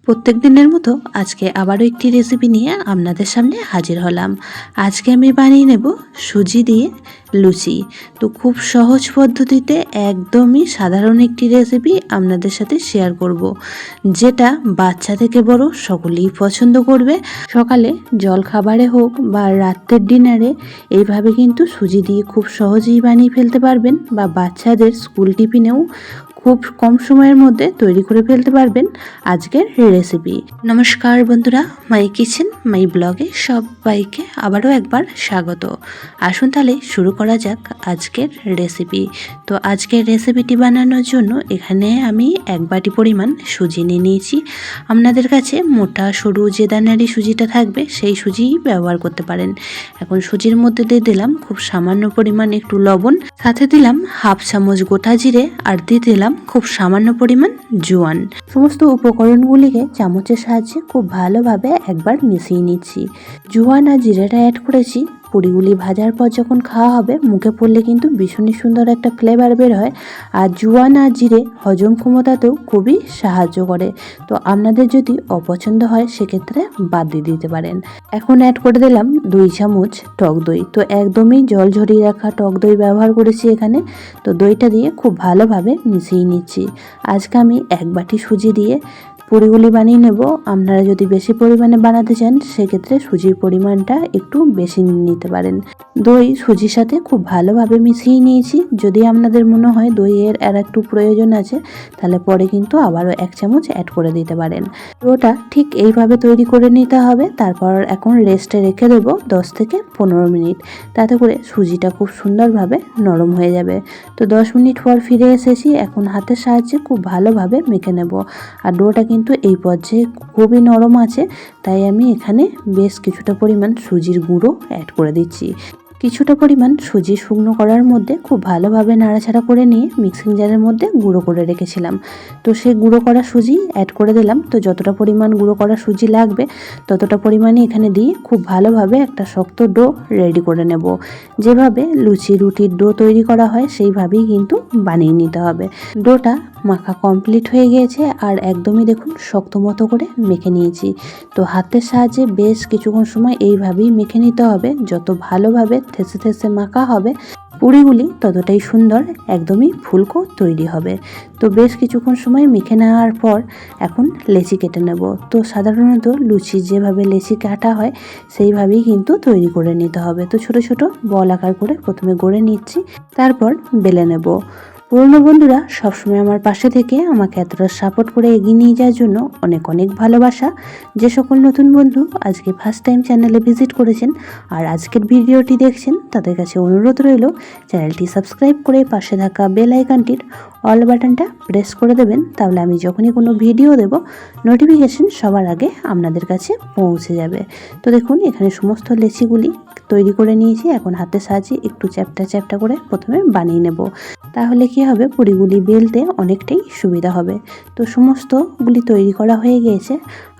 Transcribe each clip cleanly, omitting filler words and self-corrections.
প্রত্যেক দিনের মতো আজকে আবারও একটি রেসিপি নিয়ে আপনাদের সামনে হাজির হলাম। আজকে আমি বানিয়ে নেব সুজি দিয়ে লুচি। তো খুব সহজ পদ্ধতিতে একদমই সাধারণ একটি রেসিপি আপনাদের সাথে শেয়ার করব, যেটা বাচ্চা থেকে বড় সকলেই পছন্দ করবে। সকালে জলখাবারে হোক বা রাত্রের ডিনারে এইভাবে কিন্তু সুজি দিয়ে খুব সহজেই বানিয়ে ফেলতে পারবেন, বা বাচ্চাদের স্কুল টিফিনেও খুব কম সময়ের মধ্যে তৈরি করে ফেলতে পারবেন আজকের রেসিপি। নমস্কার বন্ধুরা, মাই কিচেন মাই ব্লগে সবাইকে আবারও একবার স্বাগত। আসুন তাহলে শুরু করা যাক আজকের রেসিপি। তো আজকের রেসিপিটি বানানোর জন্য এখানে আমি 1 বাটি পরিমাণ সুজি নিয়ে নিয়েছি। আপনাদের কাছে মোটা সরু যে দানারি সুজিটা থাকবে সেই সুজিই ব্যবহার করতে পারেন। এখন সুজির মধ্যে দিয়ে দিলাম খুব সামান্য পরিমাণ একটু লবণ, সাথে দিলাম 1/2 চামচ গোটা জিরে, আর দিয়ে দিলাম খুব সামান্য পরিমাণ জোয়ান। সমস্ত উপকরণগুলিকে চামচের সাহায্যে খুব ভালোভাবে একবার মিশিয়ে নিচ্ছি। জোয়ান আর জিরেটা অ্যাড করেছি। পুরিগুলি ভাজার পর যখন খাওয়া হবে মুখে পড়লে কিন্তু ভীষণই সুন্দর একটা ফ্লেভার বের হয়। আর জোয়ান আর জিরে হজম ক্ষমতাতেও খুবই সাহায্য করে। তো আপনাদের যদি অপছন্দ হয় সেক্ষেত্রে বাদ দিয়ে দিতে পারেন। এখন অ্যাড করে দিলাম 2 চামচ টক দই। তো একদমই জল ঝরিয়ে রাখা টক দই ব্যবহার করেছি এখানে। তো দইটা দিয়ে খুব ভালোভাবে মিশিয়ে নিচ্ছি। আজকে আমি 1 বাটি সুজি দিয়ে পুরিগুলি বানিয়ে নেব। আপনারা যদি বেশি পরিমাণে বানাতে চান সেক্ষেত্রে সুজির পরিমাণটা একটু বেশি নিতে পারেন। দই সুজির সাথে খুব ভালোভাবে মিশিয়ে নিয়েছি। যদি আপনাদের মনে হয় দইয়ের আর একটু প্রয়োজন আছে তাহলে পরে কিন্তু আবারও 1 চামচ অ্যাড করে দিতে পারেন। ওটা ঠিক এইভাবে তৈরি করে নিতে হবে। তারপর এখন রেস্টে রেখে দেবো 10 থেকে 15 মিনিট। তাতে করে সুজিটা খুব সুন্দরভাবে নরম হয়ে যাবে। তো 10 মিনিট পর ফিরে এসেছি। এখন হাতের সাহায্যে খুব ভালোভাবে মেখে নেব। আর ডোটা কিন্তু এই পর্যায়ে খুবই নরম আছে, তাই আমি এখানে বেশ কিছুটা পরিমাণ সুজির গুঁড়ো অ্যাড করে দিচ্ছি। কিছুটা পরিমাণ সুজি শুকনো করার মধ্যে খুব ভালোভাবে নাড়াচাড়া করে নিয়ে মিক্সিং জারের মধ্যে গুঁড়ো করে রেখেছিলাম। তো সেই গুঁড়ো করা সুজি অ্যাড করে দিলাম। তো যতটা পরিমাণ গুঁড়ো করা সুজি লাগবে ততটা পরিমাণে এখানে দিয়ে খুব ভালোভাবে একটা শক্ত ডো রেডি করে নেব। যেভাবে লুচি রুটির ডো তৈরি করা হয় সেইভাবেই কিন্তু বানিয়ে নিতে হবে। ডোটা মাখা কমপ্লিট হয়ে গিয়েছে আর একদমই দেখুন শক্ত মতো করে মেখে নিয়েছি। তো হাতের সাহায্যে বেশ কিছুক্ষণ সময় এইভাবেই মেখে নিতে হবে। যত ভালোভাবে থেসে থেসে মাখা হবে পুরিগুলি ততটাই সুন্দর একদমই ফুলকো তৈরি হবে। তো বেশ কিছুক্ষণ সময় মেখে নেওয়ার পর এখন লেচি কেটে নেব। তো সাধারণত লুচি যেভাবে লেচি কাটা হয় সেইভাবেই কিন্তু তৈরি করে নিতে হবে। তো ছোট ছোট বল আকার করে প্রথমে গড়ে নিচ্ছি, তারপর বেলে নেব। পুরনো বন্ধুরা সবসময় আমার পাশে থেকে আমাকে এতটা সাপোর্ট করে এগিয়ে নিয়ে যাওয়ার জন্য অনেক অনেক ভালোবাসা। যে সকল নতুন বন্ধু আজকে ফার্স্ট টাইম চ্যানেলে ভিজিট করেছেন আর আজকের ভিডিওটি দেখছেন তাদের কাছে অনুরোধ রইল চ্যানেলটি সাবস্ক্রাইব করে পাশে থাকা বেল আইকনটির অল বাটনটা প্রেস করে দেবেন। তাহলে আমি যখনই কোনো ভিডিও দেব নোটিফিকেশন সবার আগে আপনাদের কাছে পৌঁছে যাবে। তো দেখুন এখানে সমস্ত লেচিগুলি তৈরি করে নিয়েছি। এখন হাতের সাহায্যে একটু চ্যাপটা চ্যাপটা করে প্রথমে বানিয়ে নেব। তাহলে কি হবে পুরিগুলি বেলতে অনেকটাই সুবিধা হবে। তো সমস্তগুলি তৈরি করা হয়ে গিয়েছে।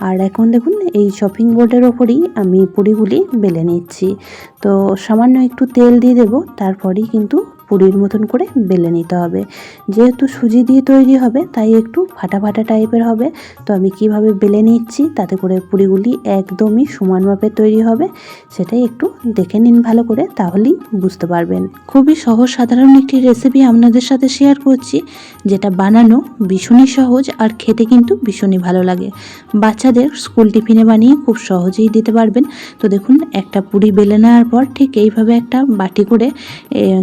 আর এখন দেখুন এই চপিং বোর্ডের ওপরেই আমি পুরিগুলি বেলে নিচ্ছি। তো সামান্য একটু তেল দিয়ে দেবো, তারপরেই কিন্তু পুরির মতন করে বেলে নিতে হবে। যেহেতু সুজি দিয়ে তৈরি হবে তাই একটু ফাটা ফাটা টাইপের হবে। তো আমি কিভাবে বেলে নিচ্ছি তাতে করে পুরিগুলি একদমই সমান মাপে তৈরি হবে সেটাই একটু দেখে নিন ভালো করে, তাহলেই বুঝতে পারবেন। খুবই সহজ সাধারণ একটি রেসিপি আপনাদের সাথে শেয়ার করছি, যেটা বানানো ভীষণই সহজ আর খেতে কিন্তু ভীষণই ভালো লাগে। বাচ্চাদের স্কুল টিফিনে বানিয়ে খুব সহজেই দিতে পারবেন। তো দেখুন একটা পুরি বেলে নেওয়ার পর ঠিক এইভাবে একটা বাটি করে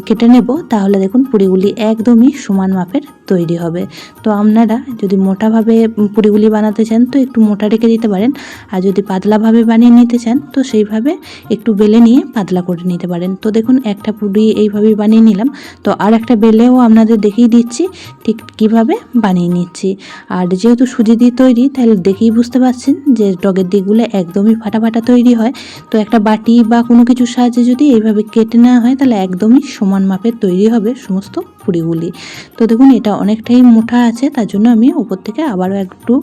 কেটে নেব। তাহলে দেখুন পুরিগুলি একদমই সমান মাপের তৈরি হবে। তো আপনারা যদি মোটাভাবে পুরিগুলি বানাতে চান তো একটু মোটা রেখে দিতে পারেন, আর যদি পাতলাভাবে বানিয়ে নিতে চান তো সেইভাবে একটু বেলে নিয়ে পাতলা করে নিতে পারেন। তো দেখুন একটা পুরি এইভাবেই বানিয়ে নিলাম। তো আর একটা বেলেও আপনাদের দেখিয়ে দিচ্ছি ঠিক কিভাবে বানিয়ে নিচ্ছি। আর যেহেতু সুজি দিয়ে তৈরি তাহলে দেখেই বুঝতে পারছেন যে ডগের দিকগুলো একদমই ফাটা ফাটা তৈরি হয়। তো একটা বাটি বা কোনো কিছুর সাহায্যে যদি এইভাবে কেটে নেওয়া হয় তাহলে একদমই সমান মাপের তৈরি হবে সমস্ত পুরিগুলি। তো দেখুন এটা অনেকটাই মোটা আছে, তার জন্য আমি উপর থেকে আবারও একটু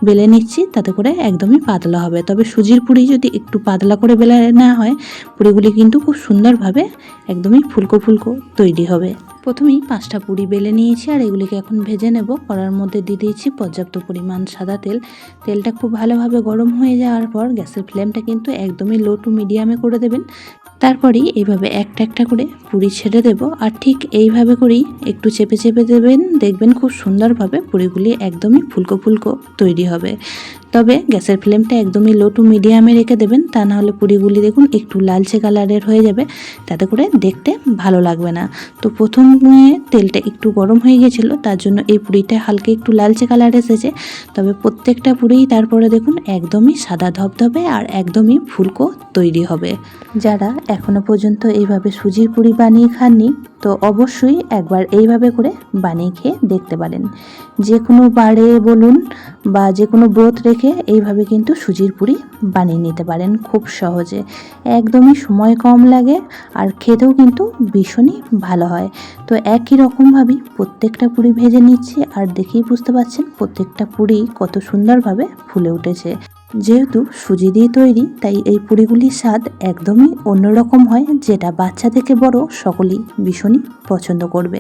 বেলে নিচ্ছি, তাতে করে একদমই পাতলা হবে। তবে সুজির পুরি যদি একটু পাতলা করে বেলে নেওয়া হয় পুরিগুলি কিন্তু খুব সুন্দরভাবে একদমই ফুলকো ফুলকো তৈরি হবে। প্রথমেই 5টা পুরি বেলে নিয়েছি আর এগুলিকে এখন ভেজে নেব। কড়ার মধ্যে দিয়ে দিয়েছি পর্যাপ্ত পরিমাণ সাদা তেল। তেলটা খুব ভালোভাবে গরম হয়ে যাওয়ার পর গ্যাসের ফ্লেমটা কিন্তু একদমই লো টু মিডিয়ামে করে দেবেন। তারপরেই এইভাবে একটা একটা করে পুরি ছেড়ে দেব আর ঠিক এইভাবে করেই একটু চেপে চেপে দেবেন, দেখবেন খুব সুন্দরভাবে পুরিগুলি একদমই ফুলকো ফুলকো তৈরি হবে। তবে গ্যাসের ফ্লেমটা একদমই লো টু মিডিয়ামে রেখে দেবেন, তা নাহলে পুরিগুলি দেখুন একটু লালচে কালারের হয়ে যাবে, তাতে করে দেখতে ভালো লাগবে না। তো প্রথমে তেলটা একটু গরম হয়ে গেছিলো, তার জন্য এই পুরিটা হালকা একটু লালচে কালার এসেছে। তবে প্রত্যেকটা পুরিই তারপরে দেখুন একদমই সাদা ধবধবে আর একদমই ফুলকো তৈরি হবে। যারা এখনো পর্যন্ত এইভাবে সুজির পুরি বানিয়ে খাননি, তো অবশ্যই একবার এইভাবে করে বানিয়ে খেয়ে দেখতে পারেন। যে কোনো বারে বলুন বা যে কোনো ব্রত রেখে এইভাবে কিন্তু সুজির পুরি বানিয়ে নিতে পারেন খুব সহজে। একদমই সময় কম লাগে আর খেতেও কিন্তু ভীষণই ভালো হয়। তো একই রকমভাবেই প্রত্যেকটা পুরি ভেজে নিচ্ছি আর দেখেই বুঝতে পারছেন প্রত্যেকটা পুরি কত সুন্দরভাবে ফুলে উঠেছে। যেহেতু সুজি দিয়ে তৈরি, তাই এই পুরিগুলির স্বাদ একদমই অন্যরকম হয়, যেটা বাচ্চা থেকে বড় সকলেই ভীষণই পছন্দ করবে।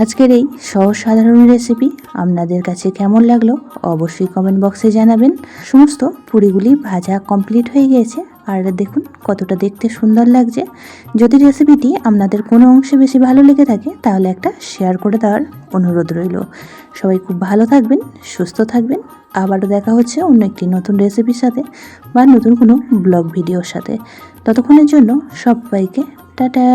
আজকের এই সহজ সাধারণ রেসিপি আপনাদের কাছে কেমন লাগলো অবশ্যই কমেন্ট বক্সে জানাবেন। সমস্ত পুরিগুলি ভাজা কমপ্লিট হয়ে গিয়েছে আর দেখুন কতটা দেখতে সুন্দর লাগছে। যদি রেসিপিটি আপনাদের কোনো অংশে বেশি ভালো লেগে থাকে তাহলে একটা শেয়ার করে দেওয়ার অনুরোধ রইল। সবাই খুব ভালো থাকবেন, সুস্থ থাকবেন। আবারও দেখা হচ্ছে অন্য একটি নতুন রেসিপির সাথে বা নতুন কোনো ব্লগ ভিডিওর সাথে। ততক্ষণের জন্য সবাইকে টাটা।